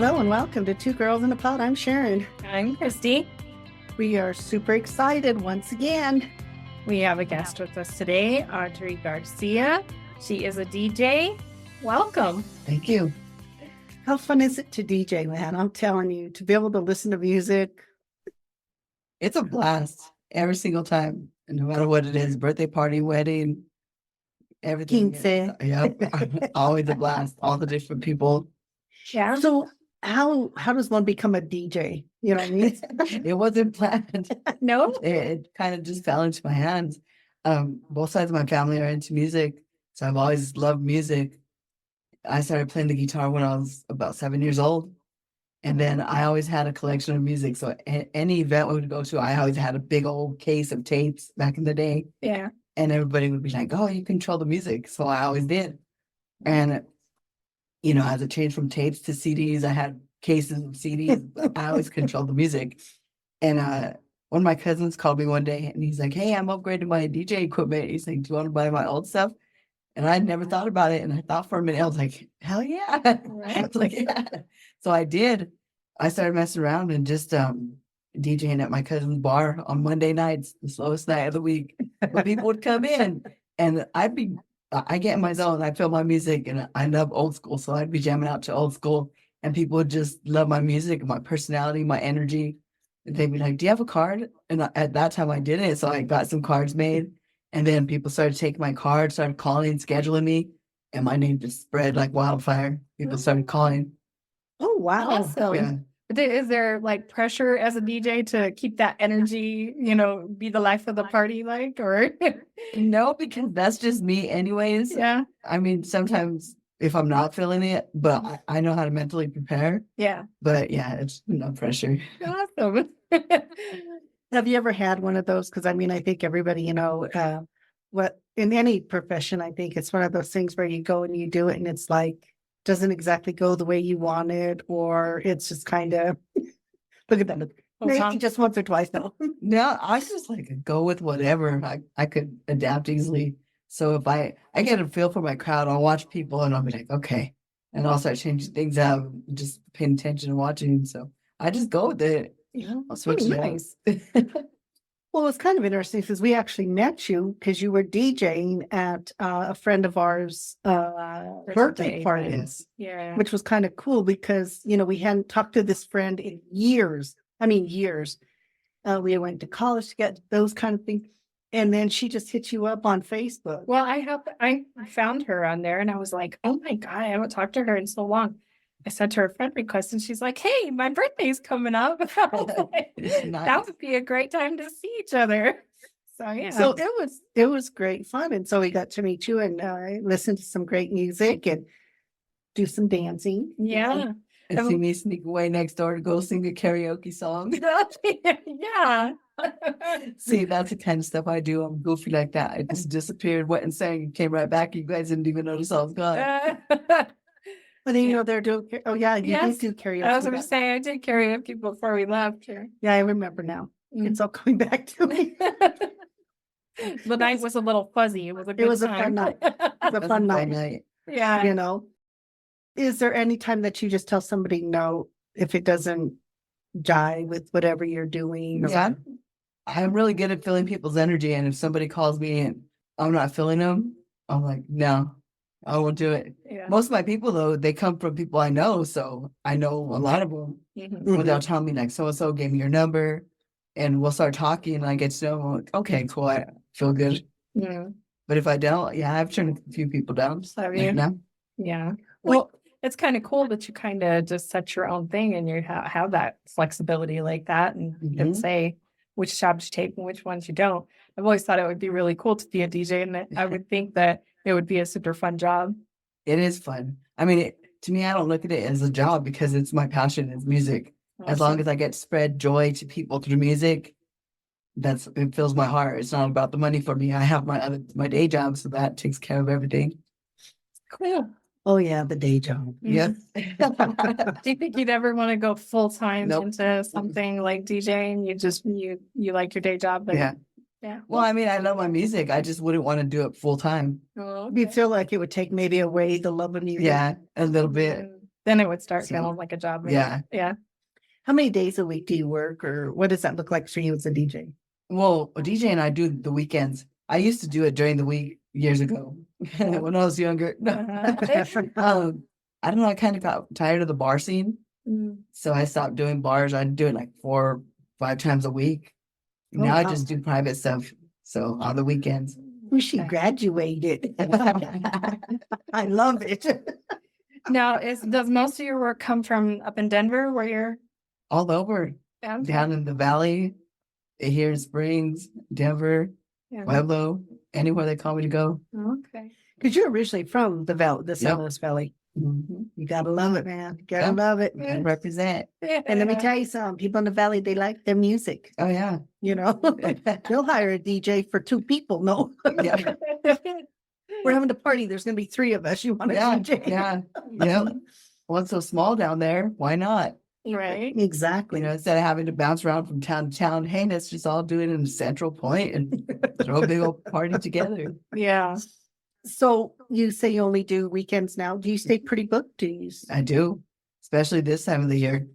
Hello and welcome to Two Girls in a Pod. I'm Sharon. I'm Christy. We are super excited once again. We have a guest with us today, Audrey Garcia. She is a DJ. Welcome. Thank you. How fun is it to DJ, man? I'm telling you, to be able to listen to music. It's a blast every single time, and no matter what it is, birthday party, wedding, everything. Quince. Yep. Always a blast. All the different people. Yeah. So how does one become a DJ? You know what I mean? It wasn't planned. No? It kind of just fell into my hands. Both sides of my family are into music, so I've always loved music. I started playing the guitar when I was about 7 years old. And then I always had a collection of music. So any event we would go to, I always had a big old case of tapes back in the day. Yeah. And everybody would be like, oh, you control the music. So I always did. And, you know, as it changed from tapes to CDs, I had cases of CDs. I always controlled the music. And one of my cousins called me one day and he's like, hey, I'm upgrading my DJ equipment. He's like, do you want to buy my old stuff? And I never thought about it. And I thought for a minute, I was like, hell yeah. I was like, yeah. So I did. I started messing around and just DJing at my cousin's bar on Monday nights, the slowest night of the week. But people would come in and I get in my zone. I feel my music and I love old school. So I'd be jamming out to old school and people would just love my music, my personality, my energy. And they'd be like, do you have a card? And at that time I didn't. So I got some cards made. And then people started taking my card, started calling, scheduling me, and my name just spread like wildfire. People started calling. Oh, wow. Awesome. Yeah. But is there like pressure as a DJ to keep that energy, you know, be the life of the party like, or? No, because that's just me anyways. Yeah. I mean, sometimes if I'm not feeling it, but I know how to mentally prepare. Yeah. But yeah, it's no pressure. Awesome. Have you ever had one of those? Because I mean, I think everybody, you know, what in any profession, I think it's one of those things where you go and you do it and it's like, doesn't exactly go the way you want it, or it's just kind of, look at that. Maybe just once or twice, no. No, I just like go with whatever. I could adapt easily. So if I get a feel for my crowd, I'll watch people and I'll be like, okay. And I'll start changing things out, just paying attention and watching. So I just go with it. Yeah, I'll switch it up. Well, it's kind of interesting because we actually met you because you were DJing at a friend of ours' birthday party, Yes. Yeah. which was kind of cool because, you know, we hadn't talked to this friend in years. I mean, years. We went to college to get those kind of things. And then she just hit you up on Facebook. Well, I found her on there and I was like, oh my God, I haven't talked to her in so long. I sent her a friend request and she's like, hey, my birthday's coming up. Like, Nice. that would be a great time to see each other. So yeah. So it was great fun. And so we got to meet you and listen to some great music and do some dancing. Yeah. And see me sneak away next door to go sing a karaoke song. Yeah. See, that's the kind of stuff I do. I'm goofy like that. I just disappeared, went and sang, and came right back. You guys didn't even notice I was gone. But then, you know, they're doing, oh yeah, you Yes. did do karaoke. I was going to say, I did karaoke before we left here. Yeah, I remember now. It's all coming back to me. The night was a little fuzzy. It was a good was a time. fun night. It was a fun night. Yeah. You know, is there any time that you just tell somebody no if it doesn't jive with whatever you're doing? Or... Yeah. I'm really good at feeling people's energy. And if somebody calls me and I'm not feeling them, I'm like, no, I won't do it. Yeah. Most of my people, though, they come from people I know. So I know a lot of them. Mhm. When they'll tell me, like, so-and-so gave me your number. And we'll start talking and I get to know them. I'm like, okay, cool. I feel good. Yeah. But if I don't, yeah, I've turned a few people down. Have you? No. Yeah. Well, it's kind of cool that you kind of just set your own thing and you have that flexibility like that and you can say which jobs you take and which ones you don't. I've always thought it would be really cool to be a DJ and I would think that it would be a super fun job. It is fun. I mean, to me, I don't look at it as a job because it's my passion is music. As long as I get to spread joy to people through music, it fills my heart. It's not about the money for me. I have my day job, so that takes care of everything. Cool. Oh yeah, the day job. Yeah. Do you think you'd ever want to go full time Nope. into something like DJing? You like your day job? But Yeah. Yeah. Well, I mean, I love my music. I just wouldn't want to do it full time. Oh, You feel like it would take maybe away the love of music. Yeah, a little bit. Then it would start So, feeling like a job. maybe. yeah. Yeah. How many days a week do you work, or what does that look like for you as a DJ? Well, a DJ and I do the weekends. I used to do it during the week years ago when I was younger. I don't know. I kind of got tired of the bar scene. Mm. So I stopped doing bars. I'd do it like 4, 5 times a week. Oh, Now I wow. just do private stuff. So on the weekends. Well, she graduated. I love it. Now, does most of your work come from up in Denver where you're All over, down? down in the valley, here in Springs, Denver, Yeah. Pueblo, anywhere they call me to go. Okay. Because you're originally from the valley, the San Yep. Luis Valley. Mhm. You gotta love it, man. You gotta Yeah. love it. And represent. And let me tell you something, people in the valley, they like their music, Oh, yeah. you know? They'll hire a DJ for 2 people. No, Yeah. we're having a party. There's gonna be 3 of us. You want a Yeah. DJ? Yeah. Yeah. Well, it's so small down there. Why not? Right. Exactly. You know, instead of having to bounce around from town to town, hey, let's just all do it in a central point and throw a big old party together. Yeah. So you say you only do weekends now. Do you stay pretty booked? Do you? I do, especially this time of the year.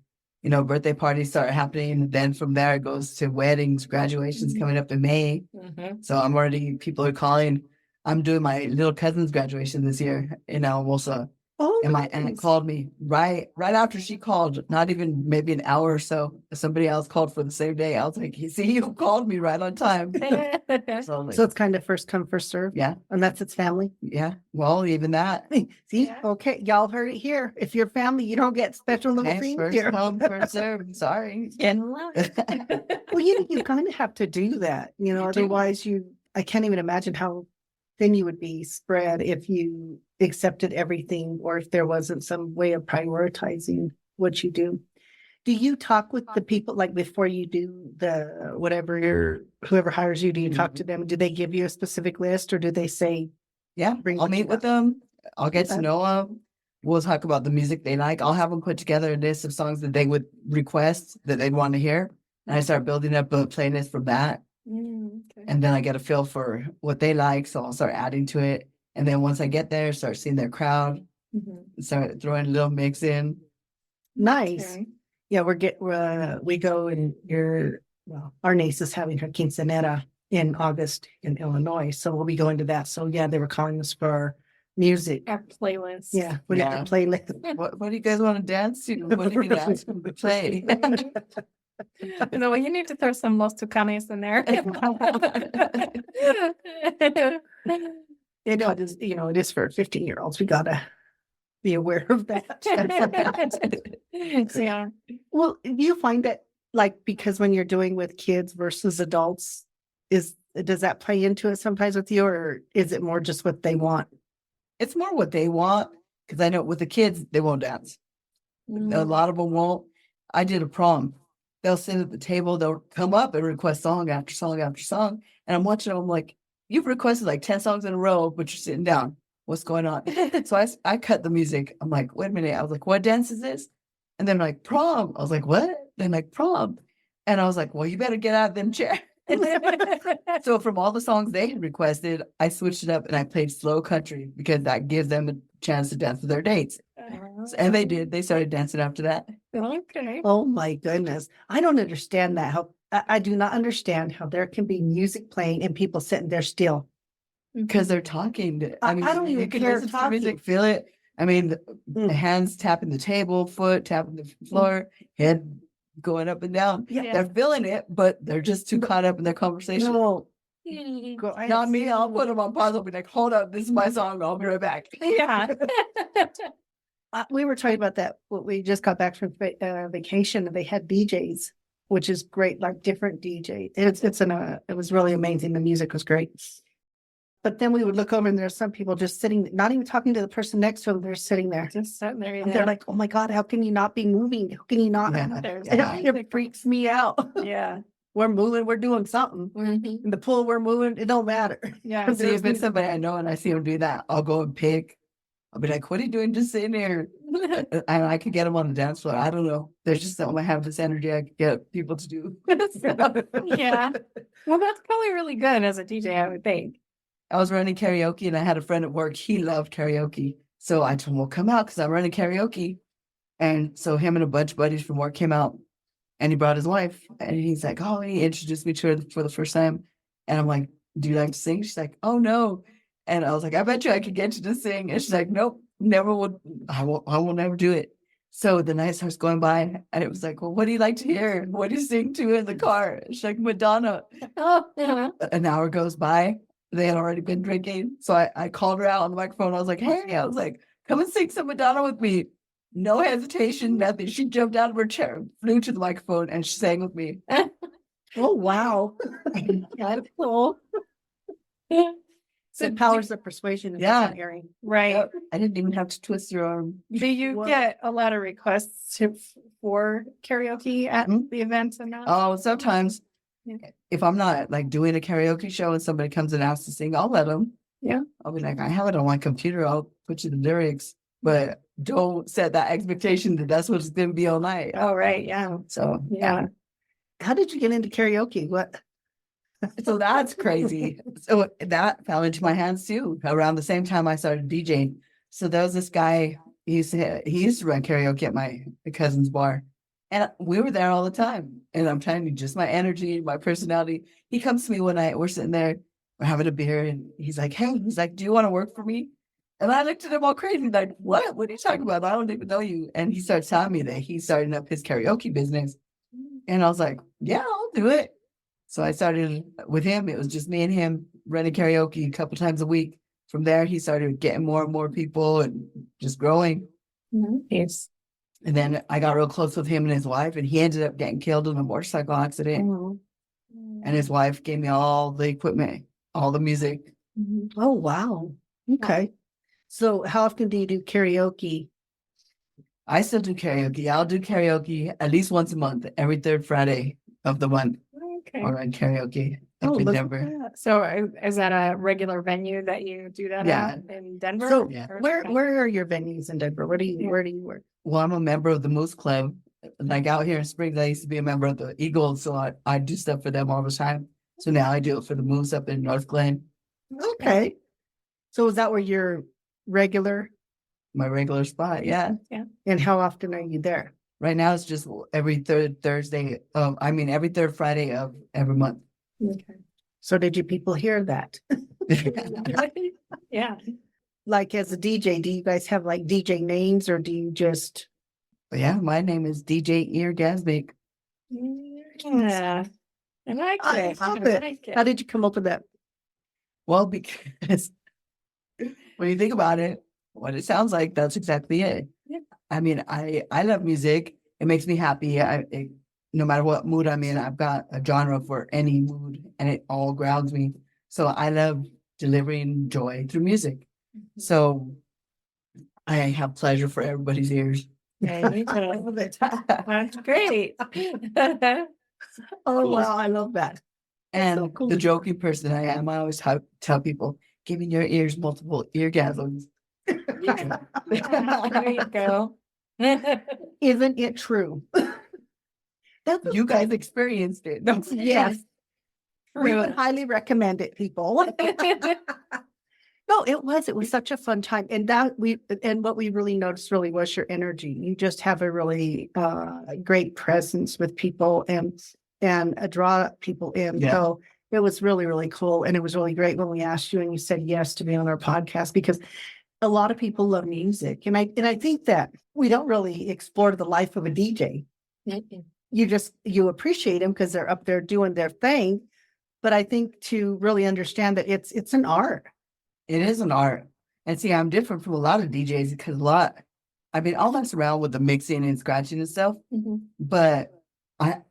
You know, birthday parties start happening. And then from there, it goes to weddings, graduations coming up in May. Mm-hmm. So people are calling. I'm doing my little cousin's graduation this year in Alamosa. Oh, And my aunt nice. called me right after she called, not even maybe an hour or so. Somebody else called for the same day. I was like, you see, you called me right on time. So, I'm like, So it's kind of first come, first serve. yeah, Unless it's family. yeah. Well, even that. See, Yeah. okay, y'all heard it here. If you're family, you don't get special little Hey, things first here. come, first serve. Sorry. Well, you kind of have to do that, you know, You do. otherwise I can't even imagine how thin you would be spread if you accepted everything or if there wasn't some way of prioritizing what you do. Do you talk with the people like before you do whoever hires you, do you talk to them? Do they give you a specific list or do they say, Yeah, Bring I'll what you meet with got. them. I'll get to Okay. know them. We'll talk about the music they like. I'll have them put together a list of songs that they would request that they'd want to hear. And I start building up a playlist from that. Okay. And then I get a feel for what they like. So I'll start adding to it. And then once I get there, start seeing their crowd, Mhm. start throwing a little mix in. nice? Okay. Yeah, we go and our niece is having her quinceanera in August in Illinois. So we'll be going to that. So yeah, they were calling us for music. Our playlist. Yeah, we got Yeah. to play like What do you guys want to dance to? What do you gonna ask them to play? No, well, you need to throw some Los Tucanes in there. it is for 15-year-olds. We gotta be aware of that. Yeah. Well, do you find that like because when you're doing with kids versus adults, does that play into it sometimes with you, or is it more just what they want? It's more what they want. Because I know with the kids, they won't dance. A lot of them won't. I did a prom. They'll sit at the table, they'll come up and request song after song after song. And I'm watching them, I'm like, you've requested like 10 songs in a row, but you're sitting down. What's going on? So I cut the music. I'm like, wait a minute. I was like, what dance is this? And then like prom. I was like, what? Then like prom. And I was like, well, you better get out of them chairs. So from all the songs they had requested, I switched it up and I played slow country because that gives them a chance to dance with their dates. And they did. They started dancing after that. Okay. Oh my goodness. I don't understand that. I do not understand how there can be music playing and people sitting there still. Because they're talking. I don't even you can care listen to the talking. music, feel it. I mean, the Mm. hands tapping the table, foot tapping the floor, head going up and down. Yeah. They're feeling it, but they're just too caught up in their conversation. No, Not me. I'll put them on pause. I'll be like, hold up, this is my song. I'll be right back. Yeah. We were talking about that. We just got back from vacation and they had DJs, which is great, like different DJs. It was really amazing. The music was great. But then we would look over and there's some people just sitting, not even talking to the person next to them. They're sitting there. Just sitting there. And they're like, oh my God, how can you not be moving? How can you not? Yeah. There's It freaks me out. Yeah. We're moving, we're doing something. Mhm. In the pool, we're moving. It don't matter. Yeah. See, if it's somebody I know and I see them do that, I'll go and pick. I'll be like, what are you doing? Just sitting here. And I could get them on the dance floor. I don't know. There's just something I have this energy I could get people to do. Yeah. Well, that's probably really good as a DJ, I would think. I was running karaoke and I had a friend at work. He loved karaoke. So I told him, well, come out because I'm running karaoke. And so him and a bunch of buddies from work came out and he brought his wife and he's like, oh, he introduced me to her for the first time. And I'm like, do you like to sing? She's like, oh no. And I was like, I bet you I could get you to sing. And she's like, nope, never would. I will never do it. So the night starts going by and it was like, well, what do you like to hear? What do you sing to in the car? She's like, Madonna. Oh, yeah. An hour goes by. They had already been drinking. So I called her out on the microphone. I was like, hey, I was like, come and sing some Madonna with me. No hesitation, nothing. She jumped out of her chair, flew to the microphone, and she sang with me. Oh, wow. That's cool. So powers of persuasion. Yeah. Hearing. Right. I didn't even have to twist your arm. Do you Well- get a lot of requests for karaoke at Mhm. the events and that? Oh, sometimes Yeah. if I'm not like doing a karaoke show and somebody comes and asks to sing, I'll let them. Yeah. I'll be like, I have it on my computer. I'll put you the lyrics, but don't set that expectation that that's what it's going to be all night. Oh, right. Yeah. So Yeah. How did you get into karaoke? What? So that's crazy. So that fell into my hands too. Around the same time I started DJing. So there was this guy, he used to run karaoke at my cousin's bar. And we were there all the time. And I'm telling you, just my energy, my personality. He comes to me one night, we're sitting there, we're having a beer, and he's like, hey, he's like, do you want to work for me? And I looked at him all crazy, like, what? What are you talking about? I don't even know you. And he started telling me that he's starting up his karaoke business. And I was like, yeah, I'll do it. So I started with him. It was just me and him running karaoke a couple times a week. From there, he started getting more and more people and just growing. Yes. And then I got real close with him and his wife, and he ended up getting killed in a motorcycle accident. And his wife gave me all the equipment, all the music. Oh, wow. Okay. So how often do you do karaoke? I still do karaoke. I'll do karaoke at least once a month, every third Friday of the month. Okay. I'll run karaoke Oh, up in look at Denver. that. So is that a regular venue that you do that Yeah. at in Denver? So Yeah. Or- where are your venues in Denver? Where do you work? Well, I'm a member of the Moose Club. Like out here in Springs, I used to be a member of the Eagles, so I do stuff for them all the time. So now I do it for the Moose up in North Glen, Okay. So is that where you're regular? my regular spot. Yeah. And how often are you there? Right now it's just every third Thursday. Every third Friday of every month. Okay. So did you people hear that? Yeah. Like as a DJ, do you guys have like DJ names or do you just? Yeah, my name is DJ Eargazmic. Yeah. I like I it. love I it. like it. How did you come up with that? Well, because when you think about it, what it sounds like, that's exactly it. Yeah. I mean, I love music. It makes me happy. No matter what mood I'm in, I've got a genre for any mood and it all grounds me. So I love delivering joy through music. So I have pleasure for everybody's ears. There you go. That's great. Oh, wow. I love that. And so cool. the joking person I am, I always tell people, giving your ears multiple eargasms. There you go. Isn't it true? That's You guys experienced it. No, yes. We would highly recommend it, people. No, it was such a fun time. And what we really noticed really was your energy. You just have a really great presence with people and draw people in. Yeah. So it was really, really cool. And it was really great when we asked you and you said yes to be on our podcast because a lot of people love music. And I think that we don't really explore the life of a DJ. You appreciate them because they're up there doing their thing. But I think to really understand that it's an art. it is an art. And see, I'm different from a lot of DJs because I'll mess around with the mixing and scratching and stuff. But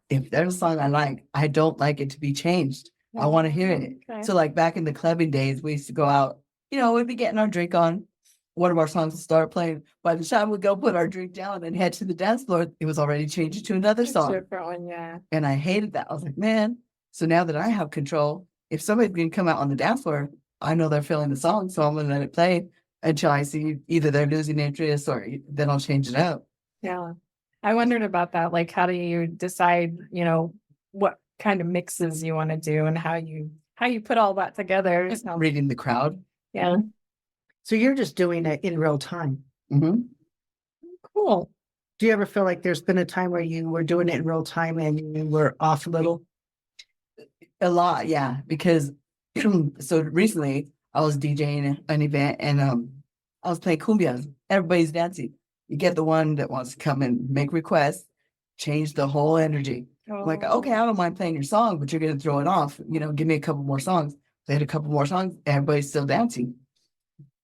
if there's a song I like, I don't like it to be changed. I want to hear it. Okay. So like back in the clubbing days, we used to go out, we'd be getting our drink on. One of our songs would start playing. By the time we go put our drink down and head to the dance floor, it was already changed to another song. Different one, yeah. And I hated that. I was like, man. So now that I have control, if somebody's going to come out on the dance floor, I know they're feeling the song. So I'm going to let it play until I see either they're losing interest or then I'll change it up. Yeah. I wondered about that. Like, how do you decide, what kind of mixes you want to do and how you put all that together? So, Reading the crowd. yeah. So you're just doing it in real time. Mm-hmm. Cool. Do you ever feel like there's been a time where you were doing it in real time and you were off a little? A lot, yeah, because so recently I was DJing an event and I was playing cumbias. Everybody's dancing. You get the one that wants to come and make requests, change the whole energy. I'm like, okay, I don't mind playing your song, but you're gonna throw it off. You know, give me a couple more songs. They had a couple more songs, everybody's still dancing.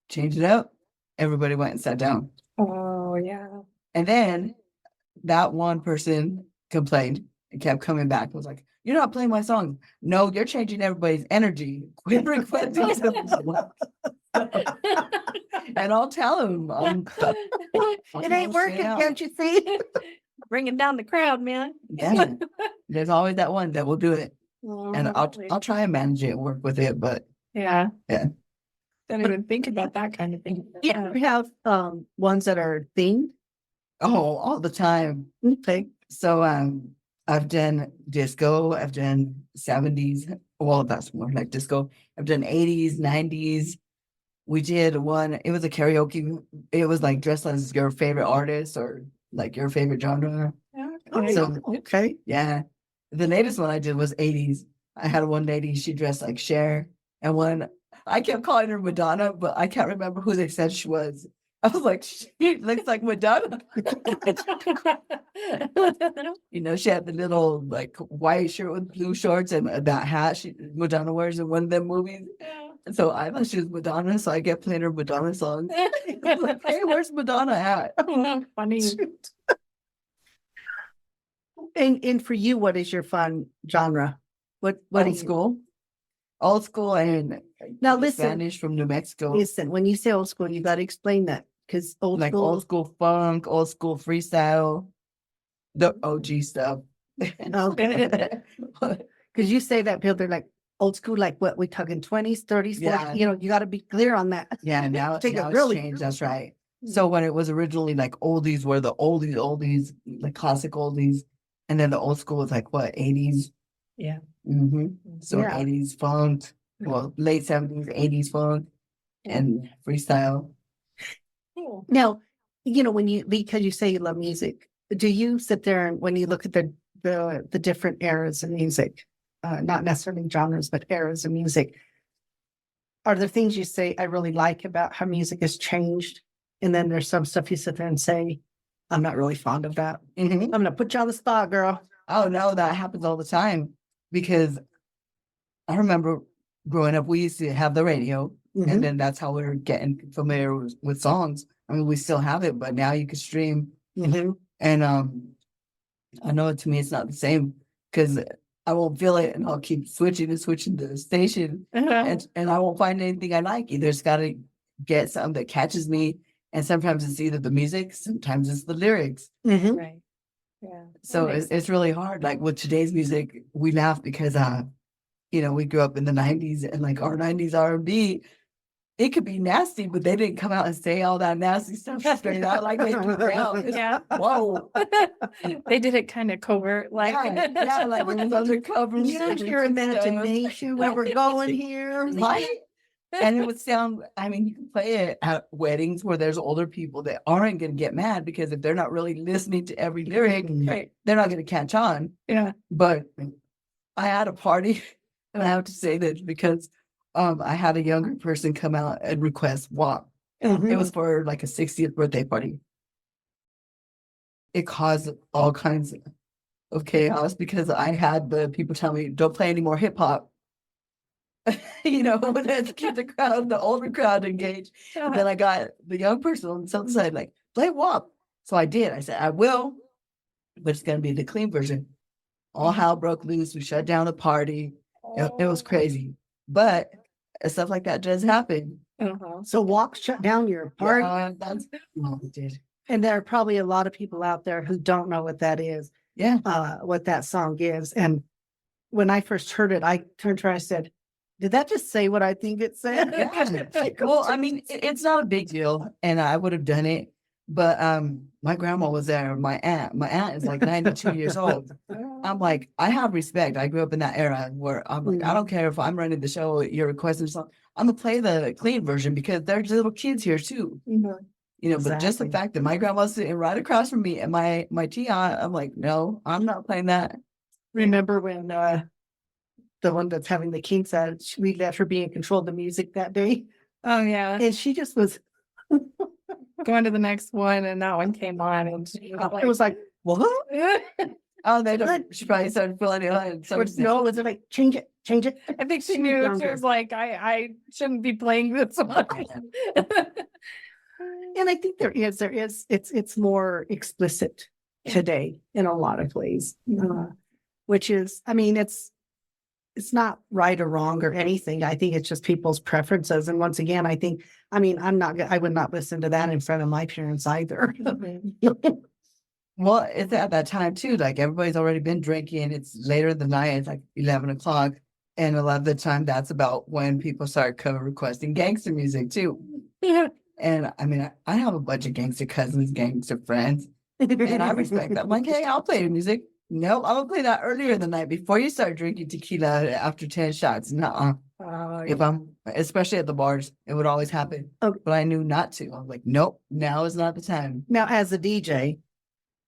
Change it up. Everybody went and sat down. Oh, yeah. And then that one person complained and kept coming back. Was like, "You're not playing my songs. No, you're changing everybody's energy. Quit requesting songs." And I'll tell him, It ain't working, can't you see? Bringing down the crowd, man. Yeah, there's always that one that will do it, and Oh, I'll try and manage it and work with it. But yeah. Yeah. Don't even think about that kind of thing. You ever have ones that are themed? all the time. Okay. So I've done disco. I've done 70s. Well, that's more like disco. I've done 80s, 90s. We did one. It was a karaoke. It was like dressed as your favorite artist or like your favorite genre. Okay. So Okay. yeah, the latest one I did was 80s. I had one lady. She dressed like Cher, and one I kept calling her Madonna, but I can't remember who they said she was. I was like, she looks like Madonna. You know, she had the little like white shirt with blue shorts and that hat Madonna wears in one of them movies. And so I thought she was Madonna, so I kept playing her Madonna songs. Like, hey, where's Madonna at? Funny. And for you, what is your fun genre? What do Old you school. Old school and Now listen. Spanish from New Mexico. Listen, when you say old school, you got to explain that because old Like school. old school funk, old school freestyle, the OG stuff. Okay. Because you say that, people, they're like old school, like what we talking 20s, 30s, 40s. Yeah. You know, you got to be clear on that. Yeah, now Take it it's really- changed. That's right. So when it was originally like oldies were the oldies, like classic oldies, and then the old school was like what 80s. Yeah. So Yeah. 80s funk, well late 70s, 80s funk, and freestyle. Cool. Now, you know, because you say you love music, do you sit there and when you look at the different eras of music, not necessarily genres, but eras of music, are there things you say I really like about how music has changed? And then there's some stuff you sit there and say, I'm not really fond of that. I'm gonna put you on the spot, girl. Oh no, that happens all the time because I remember growing up, we used to have the radio, Mhm. and then that's how we were getting familiar with songs. I mean, we still have it, but now you can stream. Mhm. And I know to me it's not the same because I won't feel it, and I'll keep switching the station, and I won't find anything I like. Either it's got to get something that catches me, and sometimes it's either the music, sometimes it's the lyrics. Mhm. Right. Yeah. So That makes it's really hard. Like with today's music, we laugh because you know, we grew up in the 90s and like our 90s R&B, it could be nasty, but they didn't come out and say all that nasty stuff straight out like they do now. Yeah. Whoa. They did it kind of covert, like Yeah, like with those undercover. Use your imagination where we're going here. Right? And it would sound, I mean, you can play it at weddings where there's older people that aren't going to get mad because if they're not really listening to every lyric, Right. they're not going to catch on. Yeah. But I had a party, and I have to say this because I had a younger person come out and request WAP. It was for like a 60th birthday party. It caused all kinds of chaos because I had the people tell me, don't play any more hip hop. You know, to keep the older crowd engaged. And then I got the young person on the other side, like, play WAP. So I did. I said, I will, but it's going to be the clean version. All hell broke loose. We shut down the party. It was crazy. But stuff like that does happen. So WAP shut down your party. That's what we did. And there are probably a lot of people out there who don't know what that is, Yeah. what that song is. And when I first heard it, I turned to her, I said, did that just say what I think it said? Yeah. Well, I mean, it's not a big deal, and I would have done it. But my grandma was there. My aunt is like 92 years old. I'm like, I have respect. I grew up in that era where I'm like, I don't care if I'm running the show, you're requesting something. I'm gonna play the clean version because there's little kids here too. You know, but just the Exactly. fact that my grandma's sitting right across from me and my tea on, I'm like, no, I'm not playing that. Remember when the one that's having the kinks out, we let her be in control of the music that day, Oh yeah. and she just was. Going to the next one, and that one came on, and she was It was like, what? Oh, they don't. She probably started feeling it. No, was it like change it, change it? I think she She was knew. She younger. was like, I shouldn't be playing this one. And I think it's more explicit today in a lot of ways, which is, I mean, it's not right or wrong or anything. I think it's just people's preferences. And once again, I would not listen to that in front of my parents either. Well, it's at that time too. Like everybody's already been drinking. It's later in the night. It's like 11 o'clock. And a lot of the time that's about when people start cover requesting gangster music too. And I mean, I have a bunch of gangster cousins, gangster friends, and I respect that. I'm like, hey, I'll play the music. No, I'm gonna play that earlier in the night before you start drinking tequila after 10 shots. Nuh-uh. If I'm, especially at the bars, it would always happen. Okay. But I knew not to. I was like, nope, now is not the time. Now, as a DJ,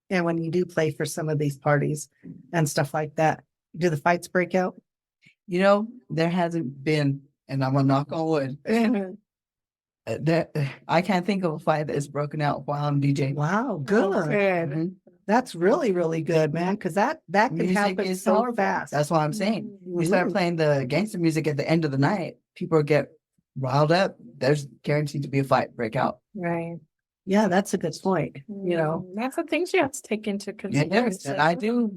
and when you do play for some of these parties and stuff like that, do the fights break out? You know, there hasn't been, and I'm gonna knock on wood. I can't think of a fight that is broken out while I'm DJing. Wow, good. Mhm. That's really, really good, man. Because that can Music happen is so powerful. fast. That's what I'm saying. You start Mhm. playing the gangster music at the end of the night, people get riled up. There's guaranteed to be a fight break out. Right. Yeah, that's a good point. You know, That's the things you have to take into Yes, consideration. and I do.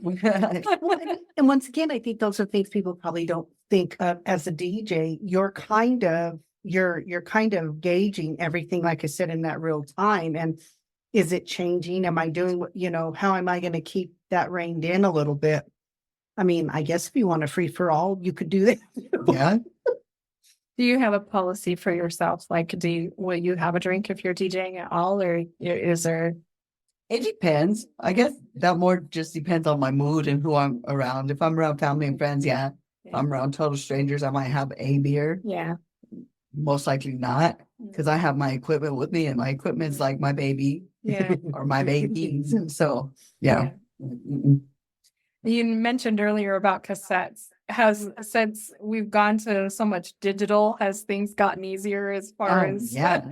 and once again, I think those are things people probably don't think of as a DJ. You're kind of gauging everything, like I said, in that real time. And is it changing? Am I doing what, how am I going to keep that reined in a little bit? I mean, I guess if you want a free for all, you could do that. Yeah. Do you have a policy for yourself? Like, will you have a drink if you're DJing at all, or is there? It depends. I guess that more just depends on my mood and who I'm around. If I'm around family and friends, yeah. If I'm around total strangers, I might have a beer. Yeah. Most likely not, because I have my equipment with me, and my equipment's like my baby Yeah. or my babies. So, yeah. Mm-mm. You mentioned earlier about cassettes. Since we've gone to so much digital, has things gotten easier as far Oh, as yeah.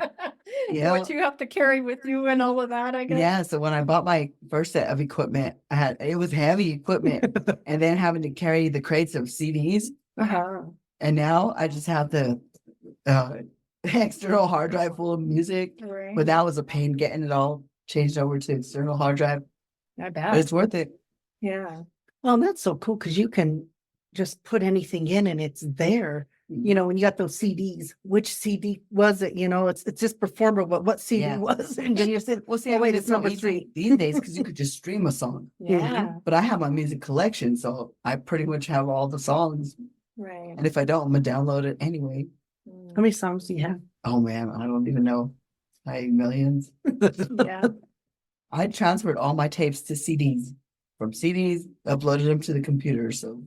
Yeah. what you have to carry with you and all of that, I guess? Yeah. So when I bought my first set of equipment, it was heavy equipment, and then having to carry the crates of CDs. Uh-huh. And now I just have the external hard drive full of music. Right. But that was a pain getting it all changed over to external hard drive. I But bet. it's worth it. Yeah. Well, that's so cool because you can just put anything in and it's there. When you got those CDs, which CD was it? It's just performer, but what CD Yeah. was it? And then you said, Well, see, oh, I wait, mean, it's number so easy 3. these days because you could just stream a song. Yeah. But I have my music collection, so I pretty much have all the songs. Right. And if I don't, I'm gonna download it anyway. How many songs do you have? Oh man, I don't even know. Millions. Yeah. I transferred all my tapes to CDs. From CDs, uploaded them to the computer. So,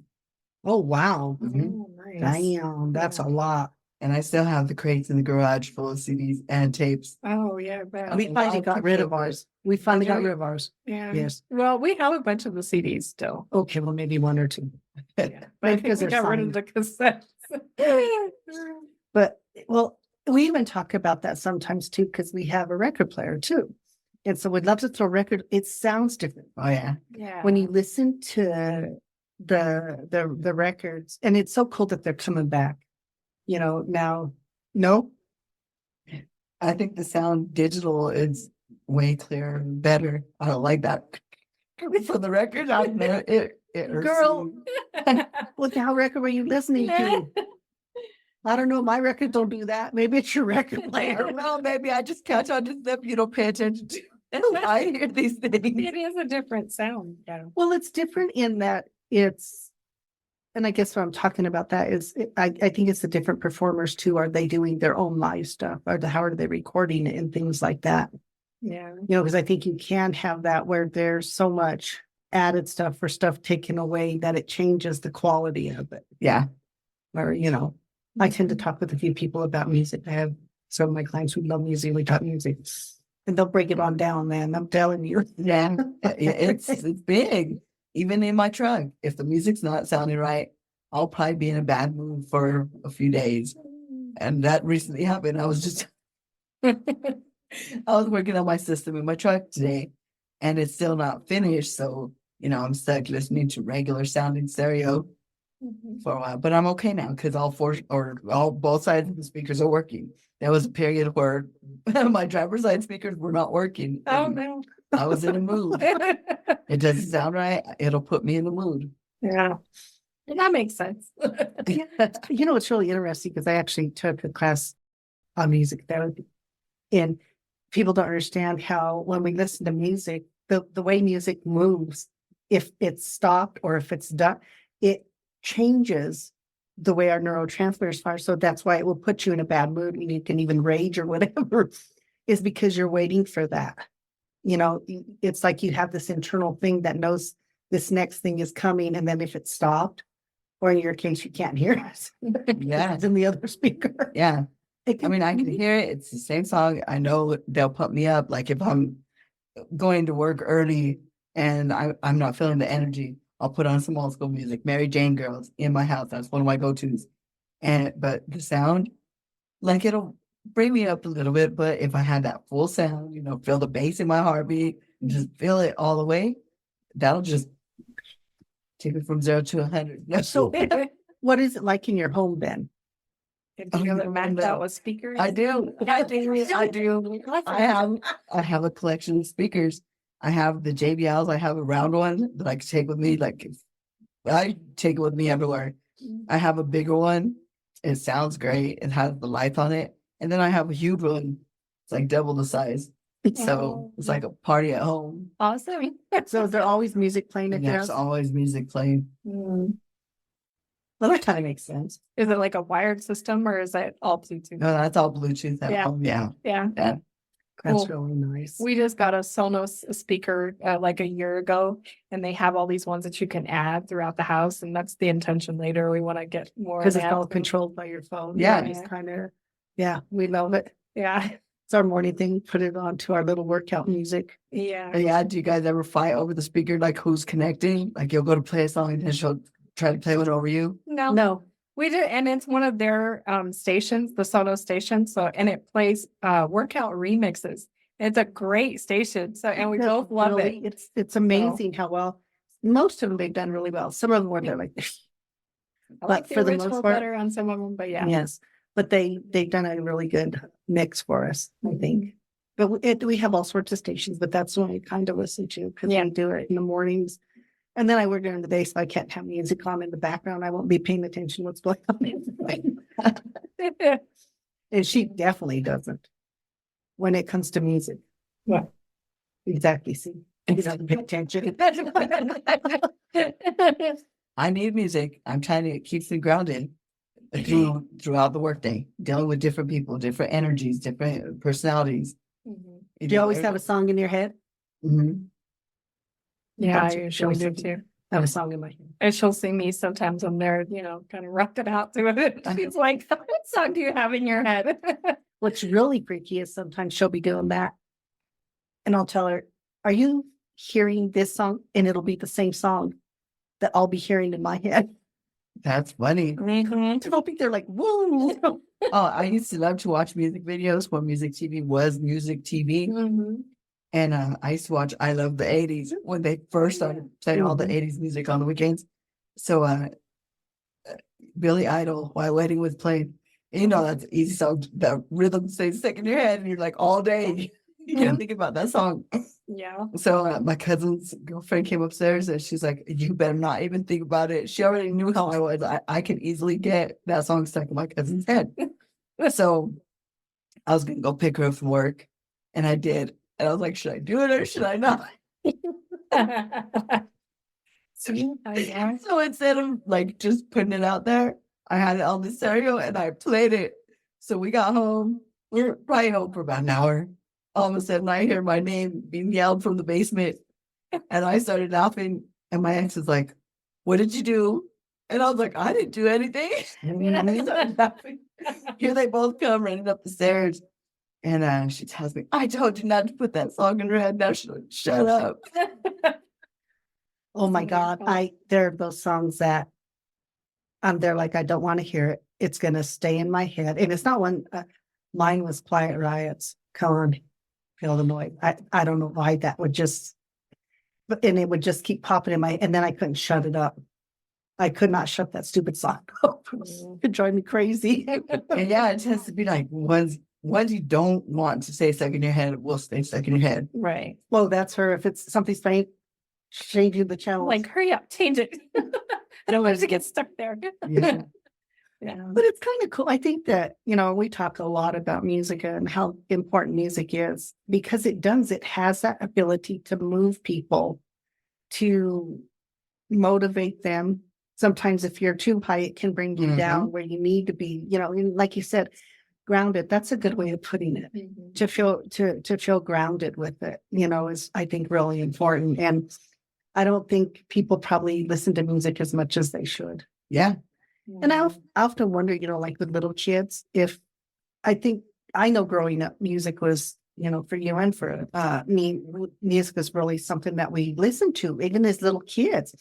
Oh, wow. Oh, nice. Damn, that's a lot. and I still have the crates in the garage full of CDs and tapes. Oh, yeah, I bet. We finally got rid of ours. We finally got rid of ours. Yeah. Yes. Well, we have a bunch of the CDs still. Okay, well, maybe 1 or 2. Yeah. But I think Because we they're got rid of the cassettes. But, well, we even talk about that sometimes too, because we have a record player too. And so we'd love to throw record. It sounds different Oh yeah. Yeah. when you listen to the records. And it's so cool that they're coming back, now. No? I think the sound digital is way clearer and better. I don't like that for the record out there. It hurts Girl. me. What the hell record were you listening to? I don't know. My records don't do that. Maybe it's your record player. Well, maybe I just catch on to stuff you don't pay attention to. I hear these things. It is a different sound. Yeah. Well, it's different in that and I guess what I'm talking about that is, I think it's the different performers too. Are they doing their own live stuff? How are they recording it and things like that? Yeah. Because I think you can have that where there's so much added stuff or stuff taken away that it changes the quality of it. Yeah. Or, I tend to talk with a few people about music. I have some of my clients who love music. We talk music. And they'll break it on down, man. I'm telling you. Yeah, it's big. Even in my truck, if the music's not sounding right, I'll probably be in a bad mood for a few days. And that recently happened. I was working on my system in my truck today, and it's still not finished. So, I'm stuck listening to regular sounding stereo for a while. But I'm okay now because both sides of the speakers are working. There was a period where my driver's side speakers were not working. Oh and no. I was in a mood. It doesn't sound right. It'll put me in the mood. Yeah. That makes sense. It's really interesting because I actually took a class on music therapy, and people don't understand how when we listen to music, the way music moves, if it's stopped or if it's done, it changes the way our neurotransmitters fire. So that's why it will put you in a bad mood and you can even rage or whatever, is because you're waiting for that. It's like you have this internal thing that knows this next thing is coming. And then if it's stopped, or in your case, you can't hear it. Yeah. It's in the other speaker. Yeah. I can hear it. It's the same song. I know they'll pump me up. Like if I'm going to work early and I'm not feeling the energy, I'll put on some old school music. Mary Jane Girls in my house. That's one of my go-tos. But the sound, like it'll bring me up a little bit. But if I had that full sound, feel the bass in my heartbeat, and just feel it all the way, that'll just take it from 0 to 100. So what is it like in your home then? Do you have it maxed out with speakers? I do. I do. I have a collection of speakers. I have the JBLs. I have a round one that I can take with me. Like I take it with me everywhere. I have a bigger one. It sounds great. It has the lights on it. And then I have a huge one. It's like double the size. So it's like a party at home. Awesome. So is there always music playing at And your there's house? always music playing. Well, that kind of makes sense. Is it like a wired system or is it all Bluetooth? No, that's all Bluetooth at Yeah. home. Yeah. Yeah. That's Cool. really nice. We just got a Sonos speaker like a year ago, and they have all these ones that you can add throughout the house. And that's the intention later. We want to get more. Because it's all advanced. controlled by your phone. Yeah. It's kind of, we love it. Yeah. It's our morning thing. Put it on to our little workout music. Yeah. Yeah. Do you guys ever fight over the speaker? Like who's connecting? Like you'll go to play a song and then she'll try to play one over you? No. We do, and it's one of their stations, the Sonos station. So, and it plays workout remixes. It's a great station. So, and we both love Really, it. It's amazing how well most of them they've done really well. Some of them were there like I like but the for the original most part- better on some of them, but yeah. yes, but they've done a really good mix for us, I think. But we have all sorts of stations, but that's what we kind of listen to because Yeah. we do it in the mornings. And then I work during the day, so I can't have music on in the background. I won't be paying attention to what's going on. And she definitely doesn't when it comes to music. What? Exactly. See, he doesn't pay attention. I need music. I'm trying to keep me grounded throughout the workday, dealing with different people, different energies, different personalities. Mhm. Do you always have a song in your head? Mhm. Yeah, I Bunch of usually do shows. too. I have a song in my head. And she'll sing me sometimes I'm there, kind of rocked it out to it. She's like, what song do you have in your head? What's really freaky is sometimes she'll be doing that. And I'll tell her, are you hearing this song? And it'll be the same song that I'll be hearing in my head. That's funny. And I'll be there like, whoa. Oh, I used to love to watch music videos when music TV was music TV. Mhm. And I used to watch I Love the 80s when they first started playing all the Mhm. 80s music on the weekends. So Billy Idol, While Waiting was playing. That's an easy song. The rhythm stays stuck in your head and you're like all day. You can't think about that song. Yeah. So my cousin's girlfriend came upstairs and she's like, you better not even think about it. She already knew how I was. I could easily get that song stuck in my cousin's head. So I was going to go pick her up from work and I did. And I was like, should I do it or should I not? So instead of like just putting it out there, I had it on the stereo and I played it. So we got home. We were probably home for about an hour. All of a sudden I hear my name being yelled from the basement. And I started laughing. And my ex was like, what did you do? And I was like, I didn't do anything. And I started laughing. Here they both come running up the stairs. And she tells me, I told you not to put that song in your head. Now shut up. Oh my Sing God. yourself. There are those songs that they're like, I don't want to hear it. It's going to stay in my head. And it's not one, mine was Quiet Riot's Come On, Feel the Noise. I don't know why that would just, and it would just keep popping in my, and then I couldn't shut it up. I could not shut that stupid song up. It drive me crazy. And yeah, it tends to be like ones you don't want to stay stuck in your head will stay stuck in your head. Right. Well, that's her. If it's something strange, changing the channel. Like, hurry up, change it. I don't want it to get stuck there. Yeah. Yeah. But it's kind of cool. I think that, we talk a lot about music and how important music is because it has that ability to move people, to motivate them. Sometimes if you're too high, it can bring you down where you need to be, and like you said, grounded. That's a good way of putting it. To feel grounded with it, is I think really important. And I don't think people probably listen to music as much as they should. Yeah. And I often wonder, like with little kids, if I know growing up, music was, for you and for me, music was really something that we listened to, even as little kids.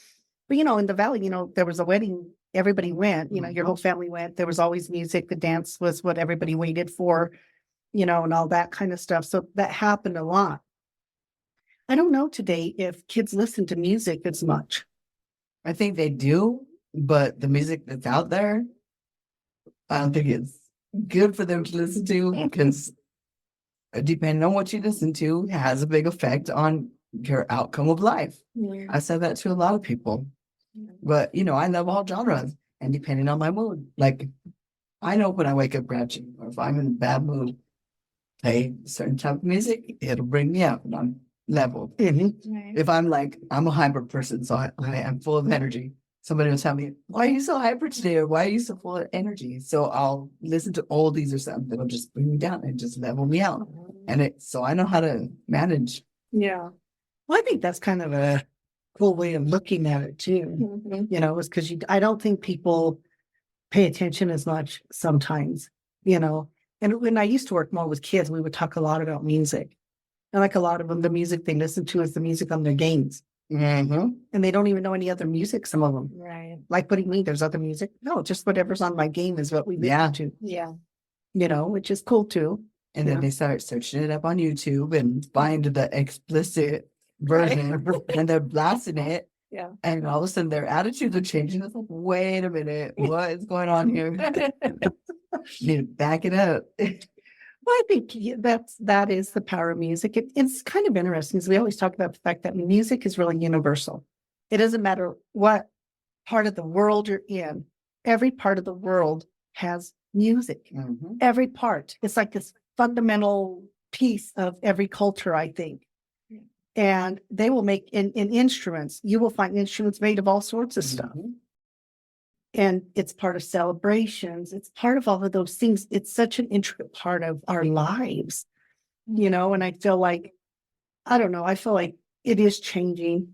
But, in the Valley, there was a wedding, everybody went, your whole family went. There was always music. The dance was what everybody waited for, and all that kind of stuff. So that happened a lot. I don't know today if kids listen to music as much. I think they do, but the music that's out there, I don't think it's good for them to listen to because depending on what you listen to has a big effect on your outcome of life. Yeah. I said that to a lot of people, but I love all genres and depending on my mood, like I know when I wake up grouchy or if I'm in a bad mood, play a certain type of music, it'll bring me up and I'm leveled. Right. If I'm a hyper person, so I am full of energy. Somebody will tell me, why are you so hyper today? Or why are you so full of energy? So I'll listen to oldies or something that'll just bring me down and just level me out. And so I know how to manage. Yeah. Well, I think that's kind of a cool way of looking at it too, is because I don't think people pay attention as much sometimes, and when I used to work more with kids, we would talk a lot about music. And like a lot of them, the music they listen to is the music on their games. And they don't even know any other music, some of them. Right. Like, what do you mean there's other music? No, just whatever's on my game is what we listen to. Yeah. Which is cool too. And then they start searching it up on YouTube and find the explicit version and they're blasting it. Yeah. And all of a sudden their attitudes are changing. It's like, wait a minute, what is going on here? You need to back it up. Well, I think that is the power of music. It's kind of interesting because we always talk about the fact that music is really universal. It doesn't matter what part of the world you're in. Every part of the world has music. Every part. It's like this fundamental piece of every culture, I think. And they will make in instruments. You will find instruments made of all sorts of stuff. And it's part of celebrations. It's part of all of those things. It's such an intricate part of our lives, and I feel like, I don't know, I feel like it is changing.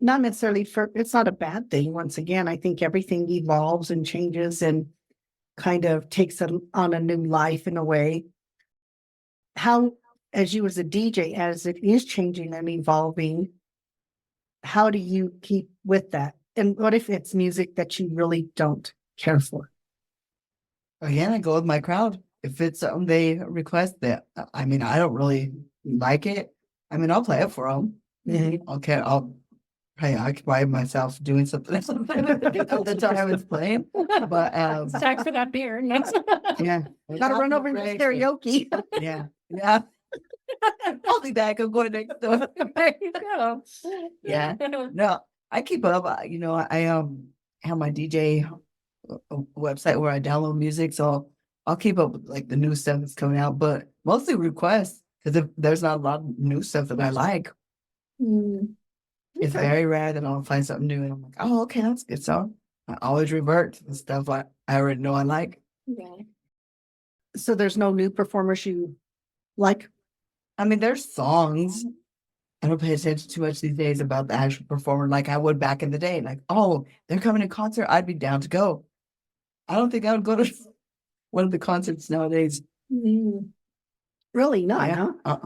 Not necessarily it's not a bad thing. Once again, I think everything evolves and changes and kind of takes on a new life in a way. How, as you as a DJ, as it is changing and evolving, how do you keep with that? And what if it's music that you really don't care for? Again, I go with my crowd. If it's something they request that, I don't really like it. I'll play it for them. Okay, I'll occupy myself doing something else at the time it's playing. But It's time for that beer. yeah, Gotta run over and do karaoke. Yeah. I'll be back. I'm going next door. There you go. Yeah. No, I keep up. I have my DJ website where I download music, so I'll keep up with like the new stuff that's coming out, but mostly requests because if there's not a lot of new stuff that I like, it's very rare that I'll find something new and I'm like, oh, okay, that's a good song. I always revert to the stuff I already know I like. Yeah. So there's no new performers you like? There's songs. I don't pay attention too much these days about the actual performer like I would back in the day. Like, oh, they're coming to concert, I'd be down to go. I don't think I would go to one of the concerts nowadays. Really not, Yeah. huh?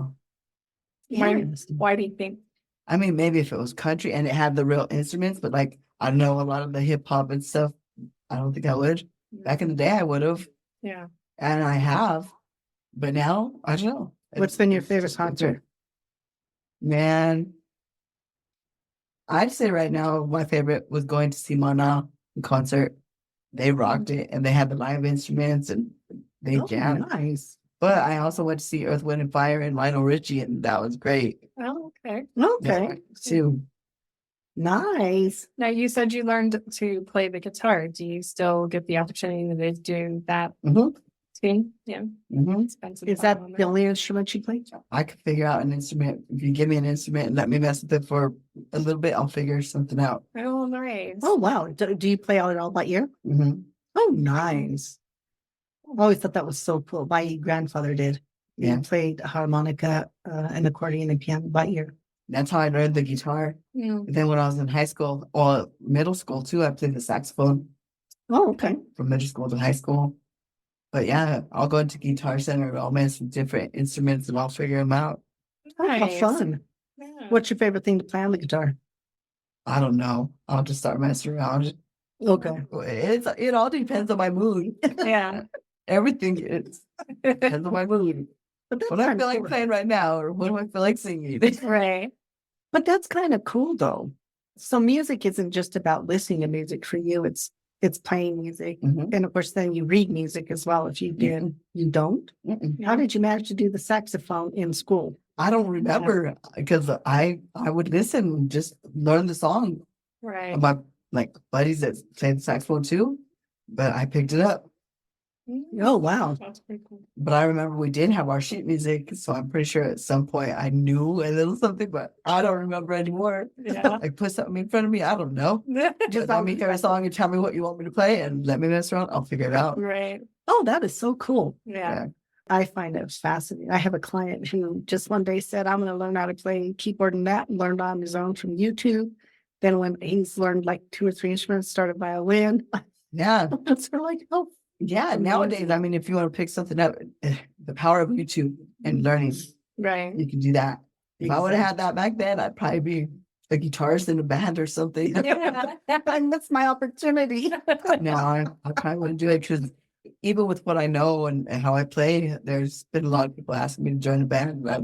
Why, Interesting. why do you think? I mean, maybe if it was country and it had the real instruments, but like I know a lot of the hip hop and stuff. I don't think I would. Back in the day, I would have, Yeah. and I have, but now I don't know. What's been your It's favorite just different. concert? Man, I'd say right now my favorite was going to see Mana in concert. They rocked it, and they had the live instruments, and they Oh, jammed. nice. But I also went to see Earth, Wind, and Fire and Lionel Richie, and that was great. Oh, okay. Okay. Too. Nice. Now you said you learned to play the guitar. Do you still get the opportunity to do that Mm-hmm. too? Yeah. Mm-hmm. Spend some Is time that on the only instrument you play? I could figure out an instrument. If you give me an instrument and let me mess with it for a little bit, I'll figure something out. Oh, nice. Oh, wow. Do you play all by ear? Mm-hmm. Oh, nice. I always thought that was so cool. My grandfather did. He Yeah. played harmonica and accordion and piano by ear. That's how I learned the guitar. Yeah. And then when I was in high school, or middle school too, I played the saxophone Oh, okay. from middle school to high school. But yeah, I'll go into Guitar Center, I'll mess with different instruments and I'll figure them out. Oh, how Nice. fun. Yeah. What's your favorite thing to play on the guitar? I don't know. I'll just start messing around. Okay. It all depends on my mood. Yeah. Everything depends on my mood. But that's What I kind feel of like cool. playing right now, or what do I feel like singing? Right. But that's kind of cool though. So music isn't just about listening to music for you. It's playing music. Mhm. And of course then you read music as well. If you did, you don't. Mm-mm. How did you manage to do the saxophone in school? I don't remember because I would listen and just learn the song. Right. My like buddies that played the saxophone too, but I picked it up. Oh, wow. That's pretty cool. But I remember we did have our sheet music, so I'm pretty sure at some point I knew a little something, but I don't remember anymore. Yeah. Like put something in front of me, I don't know. Just Just let me hear a song and tell me what you want me to play and let me mess around. I'll figure it out. Right. Oh, that is so cool. Yeah. I find it fascinating. I have a client who just one day said, I'm going to learn how to play keyboard and that, and learned on his own from YouTube. Then when he's learned like 2 or 3 instruments, started violin. Yeah. It's sort of like, oh, Yeah. Nowadays, I mean, if you want to pick something up, the power of YouTube and learning, Right. you can do that. If I would have had that back then, I'd probably be a guitarist in a band or something. I missed my opportunity. No, I probably wouldn't do it because even with what I know and how I play, there's been a lot of people asking me to join a band, but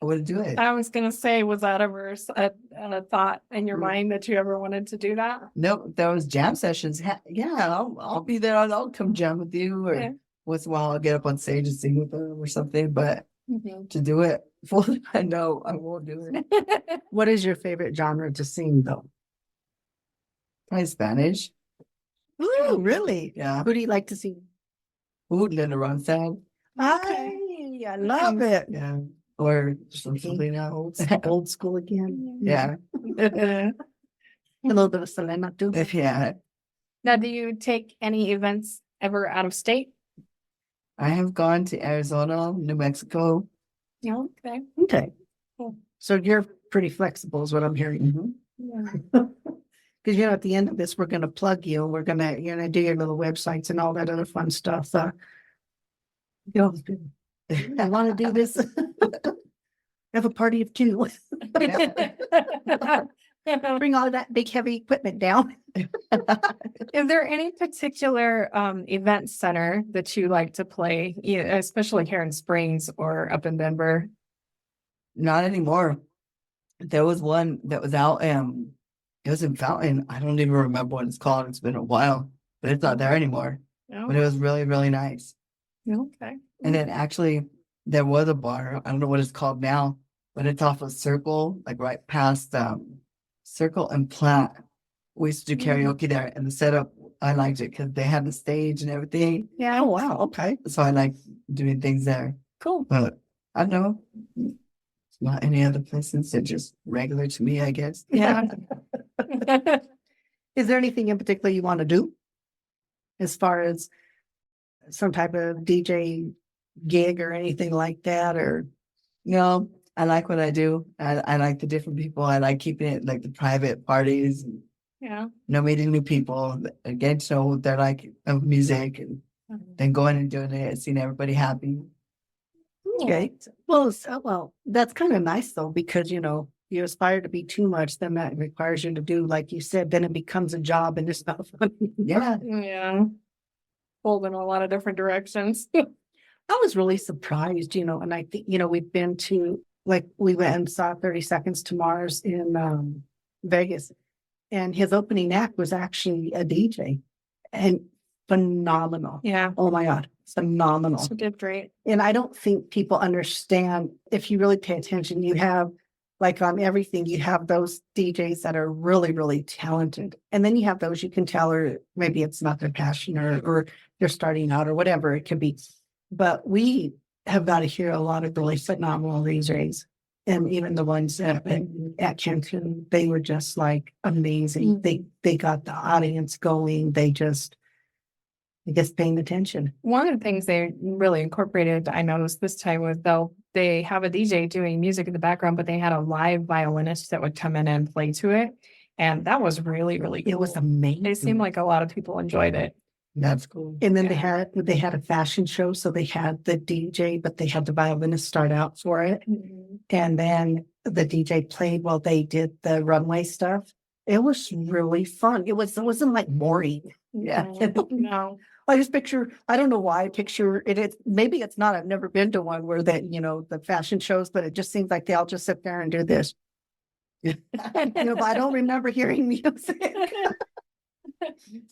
I wouldn't do it. I was gonna say, was that ever a thought in your mind that you ever wanted to do that? No, there was jam sessions. Yeah, I'll be there. I'll come jam with you, or Yeah. once in a while I'll get up on stage and sing with them or something. But Mhm. to do it full, no, I won't do it. What is your favorite genre to sing though? Probably Spanish. Oh, really? Yeah, Who do you like to sing? food and run sound. I love it. Yeah, or something else. Old school again. Yeah, A little bit of Selena too. yeah. Now, do you take any events ever out of state? I have gone to Arizona, New Mexico. Yeah. Okay. Okay. Cool. So you're pretty flexible is what I'm hearing. Mhm. Yeah. Because at the end of this, we're gonna plug you. You're gonna do your little websites and all that other fun stuff. You know, I want to do this. Have a party of 2. Bring all that big heavy equipment down. Is there any particular event center that you like to play, especially here in Springs or up in Denver? Not anymore. There was one that was out, it was in Fountain. I don't even remember what it's called. It's been a while, but it's not there anymore. But it was really, really nice. Okay. And then actually, there was a bar. I don't know what it's called now, but it's off of Circle, like right past Circle and Platte. We used to do karaoke there, and the setup, I liked it because they had the stage and everything. Yeah. Oh wow. Okay. So I like doing things there. Cool. But I don't know. It's not any other places. They're just regular to me, I guess. Yeah. Is there anything in particular you want to do as far as some type of DJ gig or anything like that? Or No, I like what I do. I like the different people. I like keeping it like the private parties, and, Yeah. meeting new people, and getting to know what they're like of music, and then going and doing it and seeing everybody happy. Okay. Well, that's kind of nice though, because you aspire to be too much, then that requires you to do, like you said, then it becomes a job and it's not fun. Yeah. Yeah. Pulled in a lot of different directions. I was really surprised, and I think, we've been to, like, we went and saw 30 Seconds to Mars in Vegas, and his opening act was actually a DJ, and phenomenal. Yeah. Oh my God, phenomenal. She did great. And I don't think people understand, if you really pay attention, you have, like, on everything, you have those DJs that are really, really talented. And then you have those you can tell, or maybe it's not their passion, or they're starting out, or whatever it can be. But we have got to hear a lot of really phenomenal DJs. And even the ones that at Cancun, they were just like amazing. They got the audience going. They just, I guess, paying attention. One of the things they really incorporated, I noticed this time, was they have a DJ doing music in the background, but they had a live violinist that would come in and play to it. And that was really, really cool. It was amazing. It seemed like a lot of people enjoyed it. That's cool. And then they had a fashion show. So they had the DJ, but they had the violinist start out for it. And then the DJ played while they did the runway stuff. It was really fun. It wasn't like boring. Yeah. No. I just picture, I don't know why I picture it. Maybe it's not, I've never been to one where that, the fashion shows, but it just seems like they all just sit there and do this. But I don't remember hearing music.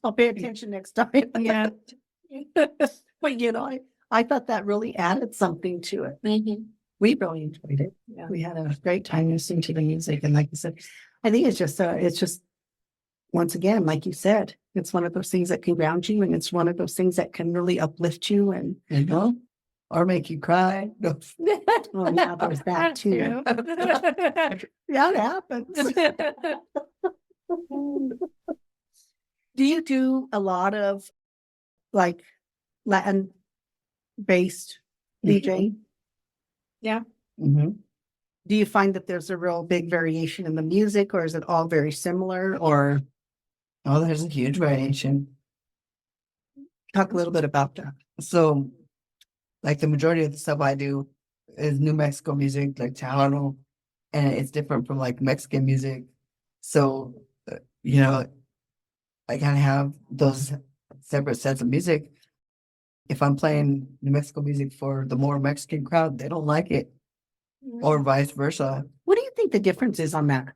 I'll pay attention next time. Yeah. But I thought that really added something to it. We really enjoyed it. Yeah. We had a great time listening to the music. And like you said, I think it's just, once again, like you said, it's one of those things that can ground you, and it's one of those things that can really uplift you and, or make you cry. No. well, yeah, there's that too. Yeah, it happens. Do you do a lot of like Latin based DJing? Yeah. Mm-hmm. Do you find that there's a real big variation in the music, or is it all very similar? Or There's a huge variation. talk a little bit about that. So, like, the majority of the stuff I do is New Mexico music, like Tejano, and it's different from like Mexican music. So, I kind of have those separate sets of music. If I'm playing New Mexico music for the more Mexican crowd, they don't like it, or vice versa. What do you think the difference is on that?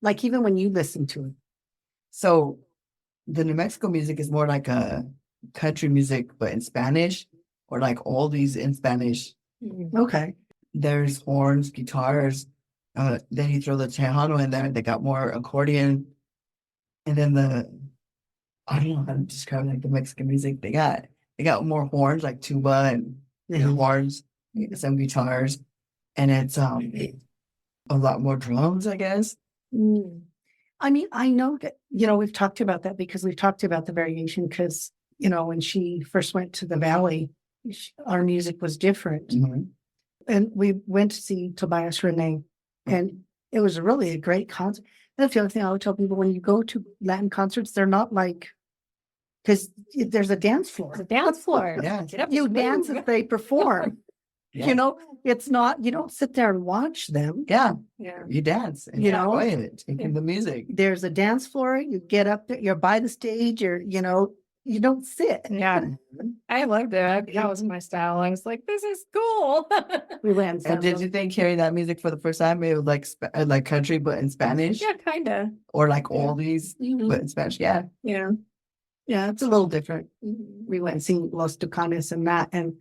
Like, even when you listen to it? So, the New Mexico music is more like a country music, but in Spanish, or like oldies in Spanish. Okay. There's horns, guitars. Then you throw the Tejano in there. They got more accordion, and then I don't know how to describe like the Mexican music. They got more horns, like tuba and horns, some guitars, and it's a lot more drums, I guess. I mean, I know that, we've talked about that because we've talked about the variation because, when she first went to the Valley, our music was different. Mm-hmm. And we went to see Tobias Renee, and it was really a great concert. That's the other thing I would tell people: when you go to Latin concerts, they're not like, because there's a dance floor. The dance floor. Yeah. Get up You and dance move. if they perform. Yeah. It's not, you don't sit there and watch them. Yeah, Yeah. you dance and You know? enjoy it, taking the music. There's a dance floor. You get up there, you're by the stage, you don't sit. Yeah. I loved it. That was my style. I was like, this is cool. We went. And did you think hearing that music for the first time, it was like country, but in Spanish? Yeah, kind of. Or like oldies, but in Spanish? Yeah. Yeah. Yeah, it's a little different. We went and seen Los Tucanes and that, and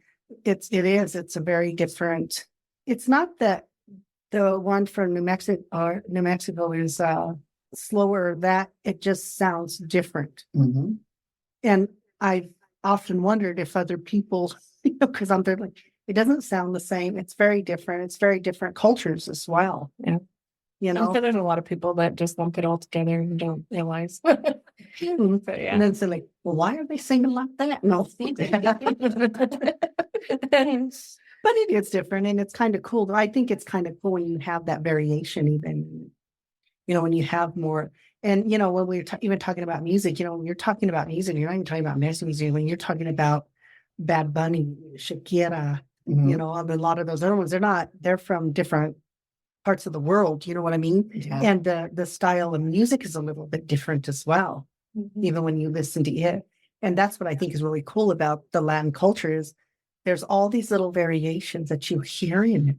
it's a very different. It's not that the one from New Mexico is slower. That it just sounds different. Mm-hmm. And I've often wondered if other people, because I'm there like, it doesn't sound the same. It's very different. It's very different cultures as well. Yeah. So there's a lot of people that just lump it all together and don't realize. But yeah. And then say like, well, why are they singing like that? No. But it is different, and it's kind of cool. I think it's kind of cool when you have that variation, even, when you have more. And, when we're even talking about music, when you're talking about music, you're not even talking about Mexican music. When you're talking about Bad Bunny, Shakira, You know, a lot of those other ones, they're from different parts of the world. You know what I mean? Yeah. And the style of music is a little bit different as well, even when you listen to it. And that's what I think is really cool about the Latin culture is there's all these little variations that you hear in it.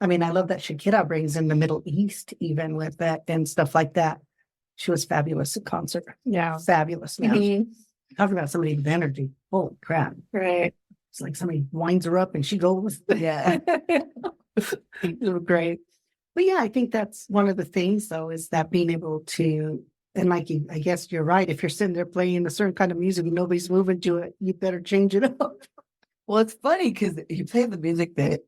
I mean, I love that Shakira brings in the Middle East, even with that and stuff like that. She was fabulous at concert. Yeah. Fabulous, man. Mhm. Talking about somebody with energy. Holy crap. Right. It's like somebody winds her up and she goes. Yeah. Great. But yeah, I think that's one of the things though, is that being able to, and like, I guess you're right. If you're sitting there playing a certain kind of music and nobody's moving to it, you better change it up. Well, it's funny because you play the music that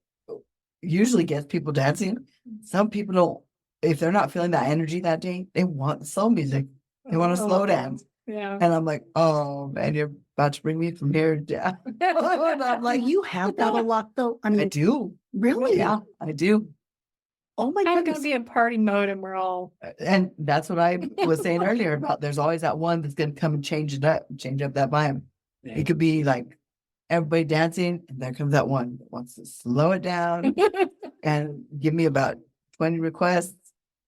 usually gets people dancing. Some people don't, if they're not feeling that energy that day, they want the slow music. They want to slow dance. Yeah. And I'm like, oh man, you're about to bring me from here down. And I'm Like, like, you have that a lot though. I I mean, do. really? Yeah, I do. Oh my I'm gonna goodness. be in party mode and we're all And that's what I was saying earlier about there's always that one that's going to come and change that vibe. It could be like everybody dancing, and there comes that one that wants to slow it down and give me about 20 requests.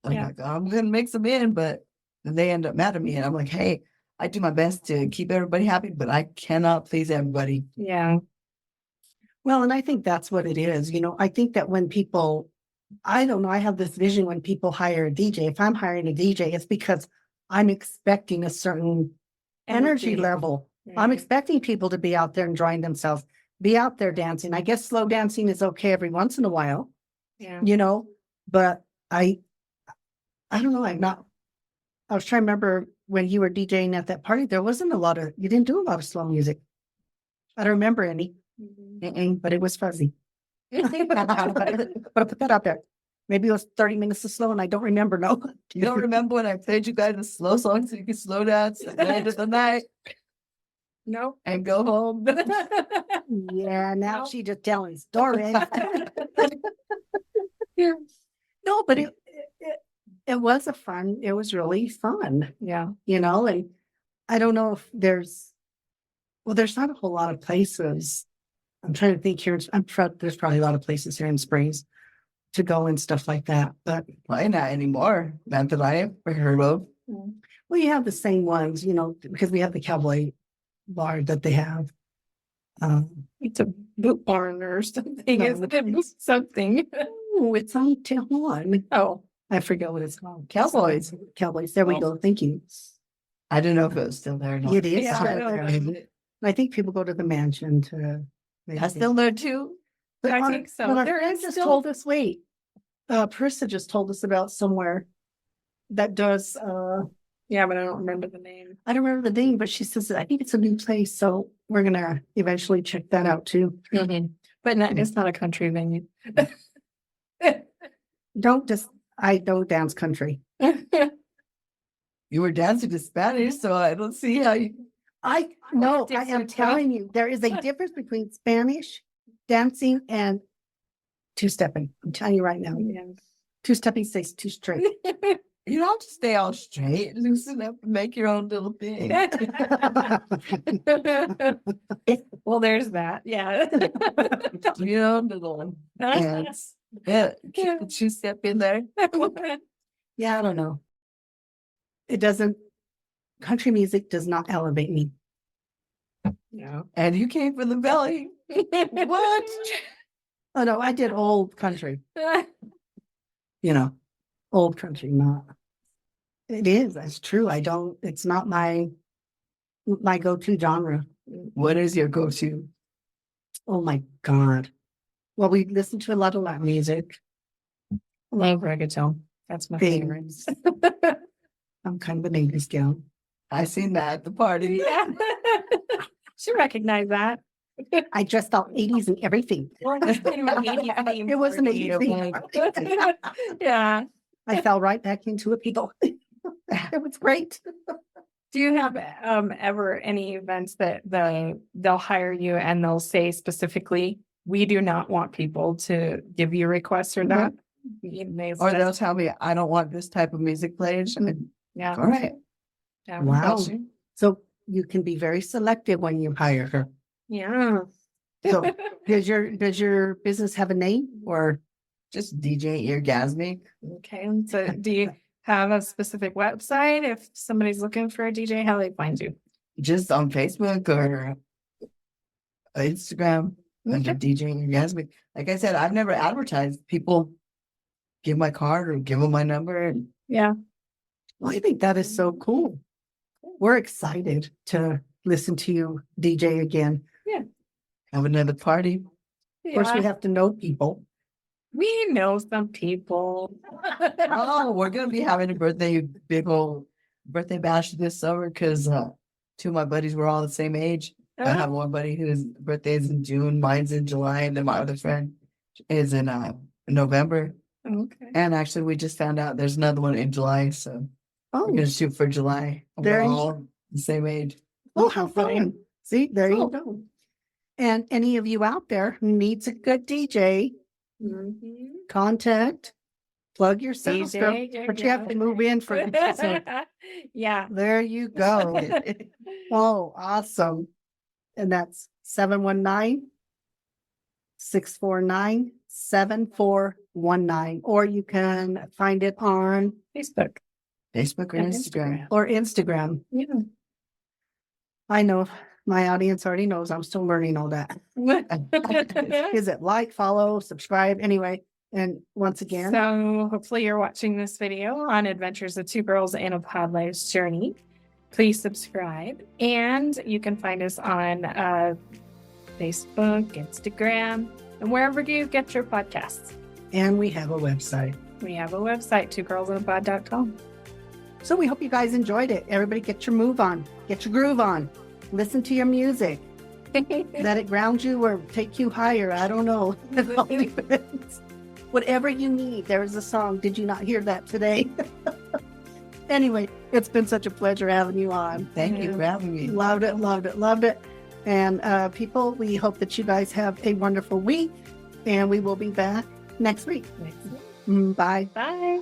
I'm Yeah. like, I'm going to mix them in, but then they end up mad at me. And I'm like, hey, I do my best to keep everybody happy, but I cannot please everybody. yeah. Well, and I think that's what it is. You know, I think that when people, I don't know, I have this vision when people hire a DJ. If I'm hiring a DJ, it's because I'm expecting a certain energy level. I'm expecting people to be out there enjoying themselves, be out there dancing. I guess slow dancing is okay every once in a while, Yeah. you know, but I don't know. I was trying to remember when you were DJing at that party, there wasn't you didn't do a lot of slow music. I don't remember any, but it was fuzzy. But I put that out there. Maybe it was 30 minutes of slow and I don't remember. No. You don't remember when I played you guys a slow song so you could slow dance at the end of the night No. and go home? Yeah, now No. she just telling stories. Yeah. No, but it was it was really fun, Yeah. you know, and I don't know if there's not a whole lot of places. I'm trying to think here. There's probably a lot of places here in Springs to go and stuff like that. But Probably not anymore. Not that I ever heard of. well, you have the same ones, you know, because we have the cowboy bar that they have. It's a boot barn or something. No, Isn't it? Boot something. Oh, it's on Tijuana. Oh. I forget what it's called. Cowboys. Cowboys. There we Oh. go. Thank you. I didn't know if it was still there or not. It is. Yeah. still there. I think people go to the mansion to. That's still there too. But I our- think so. But our There friend is just still- told us, wait, Parissa just told us about somewhere that does, Yeah, but I don't remember the name. I don't remember the name, but she says, I think it's a new place. So we're going to eventually check that out too. But it's not a country venue. I don't dance country. You were dancing to Spanish, so I don't see how you. No, I am different, telling you, there is a difference between Spanish dancing and two-stepping. I'm telling you right now. Two-stepping stays too straight. You don't have to stay all straight. Loosen up and make your own little thing. Well, there's that. Yeah. Your own little dance. Yeah, keep the two-step in there. Yeah, I don't know. Country music does not elevate me. No. And you came from the belly. What? Oh no, I did old country, you know, old country, not. It is, that's true. It's not my go-to genre. What is your go-to? Oh my God. Well, we listen to a lot of Latin music. Love reggaeton. That's my favorite. Things. I'm kind of an 80s gal. I seen that at the party. Yeah. She recognized that. I dressed all 80s and everything. It was an 80s thing. Yeah. I fell right back into it, people. It was great. Do you have ever any events that they'll hire you and they'll say specifically, we do not want people to give you requests or that? Or they'll tell me, I don't want this type of music played. Yeah. All right. Yeah. Wow. So you can be very selective when you hire her. Yeah. So does your business have a name or? Just DJ Eargazmic. Okay. So do you have a specific website if somebody's looking for a DJ, how they find you? Just on Facebook or Instagram under DJ Eargazmic. Like I said, I've never advertised. People give my card or give them my number. And Yeah. Well, I think that is so cool. We're excited to listen to you DJ again. have another party. Of course, we have to know people. We know some people. Oh, we're gonna be having a big old birthday bash this summer because two of my buddies were all the same age. I have one buddy whose birthday is in June, mine's in July, and then my other friend is in November. Okay. And actually, we just found out there's another one in July, so we're gonna shoot for July. There We're you- all the same age. Oh, how fun. See, there you go. And any of you out there who needs a good DJ, contact, plug yourself. But you have to move in for it. So Yeah. there you go. Oh, awesome. And that's 719-649-7419. Or you can find it on Facebook. Facebook or And Instagram. or Instagram. Yeah. I know my audience already knows I'm still learning all that. Is it like, follow, subscribe? Anyway, and once again, So hopefully you're watching this video on Adventures of Two Girls in a Pod Life's Journey. Please subscribe, and you can find us on Facebook, Instagram, and wherever you get your podcasts. and we have a website. We have a website, twogirlsinapod.com. So we hope you guys enjoyed it. Everybody get your move on, get your groove on, listen to your music, let it ground you or take you higher. I don't know. It all depends. Whatever you need, there is a song. Did you not hear that today? Anyway, it's been such a pleasure having you on. Thank you for having me. Loved it, loved it, loved it. And people, we hope that you guys have a wonderful week, and we will be back next week. Bye. Bye.